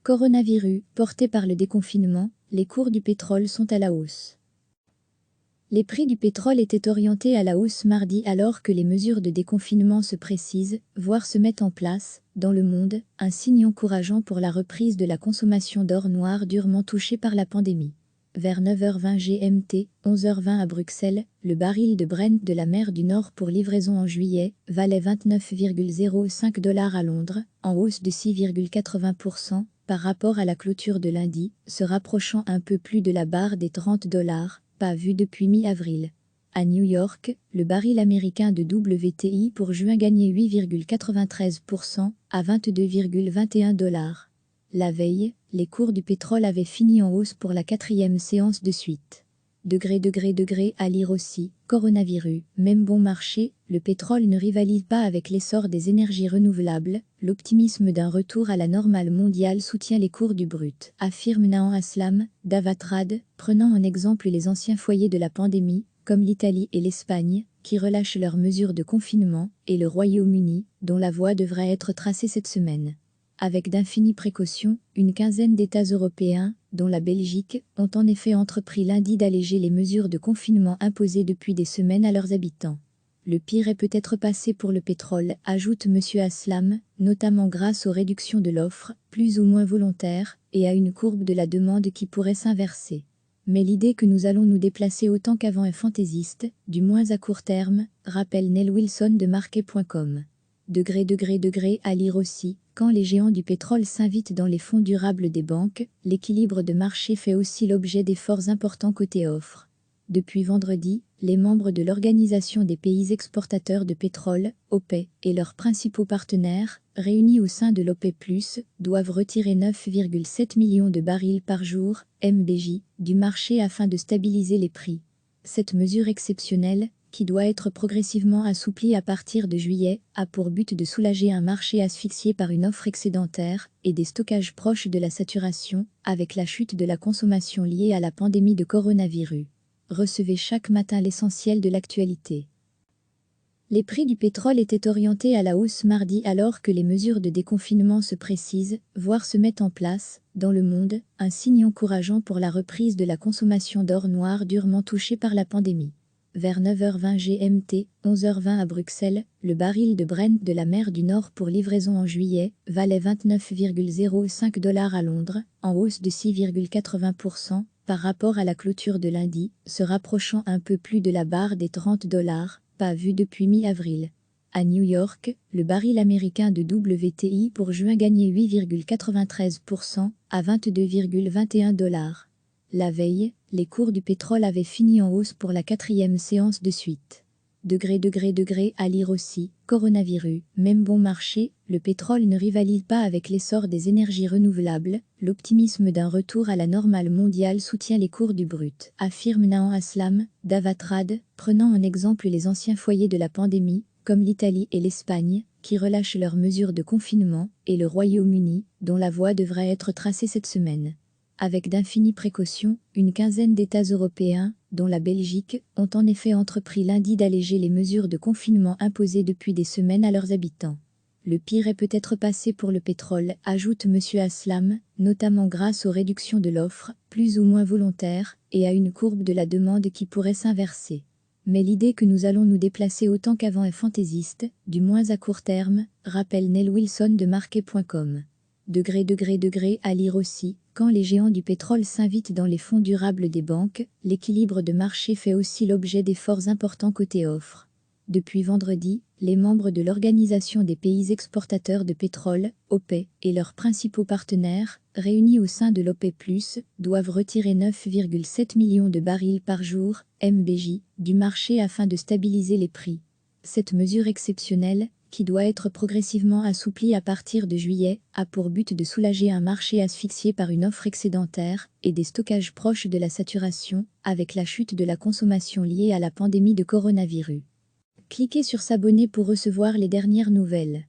Coronavirus, porté par le déconfinement, les cours du pétrole sont à la hausse. Les prix du pétrole étaient orientés à la hausse mardi alors que les mesures de déconfinement se précisent, voire se mettent en place, dans le monde, un signe encourageant pour la reprise de la consommation d'or noir durement touchée par la pandémie. Vers 9h20 GMT, 11h20 à Bruxelles, le baril de Brent de la mer du Nord pour livraison en juillet valait 29,05 $ à Londres, en hausse de 6,80% par rapport à la clôture de lundi, se rapprochant un peu plus de la barre des 30 $, pas vu depuis mi-avril. À New York, le baril américain de WTI pour juin gagnait 8,93% à 22,21 $. La veille, les cours du pétrole avaient fini en hausse pour la 4e séance de suite. À lire aussi, coronavirus, même bon marché, le pétrole ne rivalise pas avec l'essor des énergies renouvelables, l'optimisme d'un retour à la normale mondiale soutient les cours du brut, affirme Nahan Aslam, d'Avatrad, prenant en exemple les anciens foyers de la pandémie, comme l'Italie et l'Espagne, qui relâchent leurs mesures de confinement, et le Royaume-Uni, dont la voie devrait être tracée cette semaine. Avec d'infinies précautions, une quinzaine d'États européens, dont la Belgique, ont en effet entrepris lundi d'alléger les mesures de confinement imposées depuis des semaines à leurs habitants. Le pire est peut-être passé pour le pétrole, ajoute M. Aslam, notamment grâce aux réductions de l'offre, plus ou moins volontaires, et à une courbe de la demande qui pourrait s'inverser. Mais l'idée que nous allons nous déplacer autant qu'avant est fantaisiste, du moins à court terme, rappelle Nell Wilson de Market.com. À lire aussi, quand les géants du pétrole s'invitent dans les fonds durables des banques, l'équilibre de marché fait aussi l'objet d'efforts importants côté offre. Depuis vendredi, les membres de l'Organisation des pays exportateurs de pétrole, OPEC, et leurs principaux partenaires, réunis au sein de l'OPEC+, doivent retirer 9,7 millions de barils par jour, MBJ, du marché afin de stabiliser les prix. Cette mesure exceptionnelle, qui doit être progressivement assouplie à partir de juillet, a pour but de soulager un marché asphyxié par une offre excédentaire et des stockages proches de la saturation, avec la chute de la consommation liée à la pandémie de coronavirus. Recevez chaque matin l'essentiel de l'actualité. Les prix du pétrole étaient orientés à la hausse mardi alors que les mesures de déconfinement se précisent, voire se mettent en place, dans le monde, un signe encourageant pour la reprise de la consommation d'or noir durement touchée par la pandémie. Vers 9h20 GMT, 11h20 à Bruxelles, le baril de Brent de la mer du Nord pour livraison en juillet valait 29,05 $ à Londres, en hausse de 6,80% par rapport à la clôture de lundi, se rapprochant un peu plus de la barre des 30 $, pas vu depuis mi-avril. À New York, le baril américain de WTI pour juin gagnait 8,93% à 22,21 $. La veille, les cours du pétrole avaient fini en hausse pour la 4e séance de suite. À lire aussi, coronavirus, même bon marché, le pétrole ne rivalise pas avec l'essor des énergies renouvelables, l'optimisme d'un retour à la normale mondiale soutient les cours du brut, affirme Nahan Aslam, d'Avatrad, prenant en exemple les anciens foyers de la pandémie, comme l'Italie et l'Espagne, qui relâchent leurs mesures de confinement, et le Royaume-Uni, dont la voie devrait être tracée cette semaine. Avec d'infinies précautions, une quinzaine d'États européens, dont la Belgique, ont en effet entrepris lundi d'alléger les mesures de confinement imposées depuis des semaines à leurs habitants. Le pire est peut-être passé pour le pétrole, ajoute M. Aslam, notamment grâce aux réductions de l'offre, plus ou moins volontaires, et à une courbe de la demande qui pourrait s'inverser. Mais l'idée que nous allons nous déplacer autant qu'avant est fantaisiste, du moins à court terme, rappelle Nell Wilson de Market.com. À lire aussi, quand les géants du pétrole s'invitent dans les fonds durables des banques, l'équilibre de marché fait aussi l'objet d'efforts importants côté offre. Depuis vendredi, les membres de l'Organisation des pays exportateurs de pétrole, OPEC, et leurs principaux partenaires, réunis au sein de l'OPEC+, doivent retirer 9,7 millions de barils par jour, MBJ, du marché afin de stabiliser les prix. Cette mesure exceptionnelle, qui doit être progressivement assouplie à partir de juillet, a pour but de soulager un marché asphyxié par une offre excédentaire et des stockages proches de la saturation, avec la chute de la consommation liée à la pandémie de coronavirus. Cliquez sur s'abonner pour recevoir les dernières nouvelles.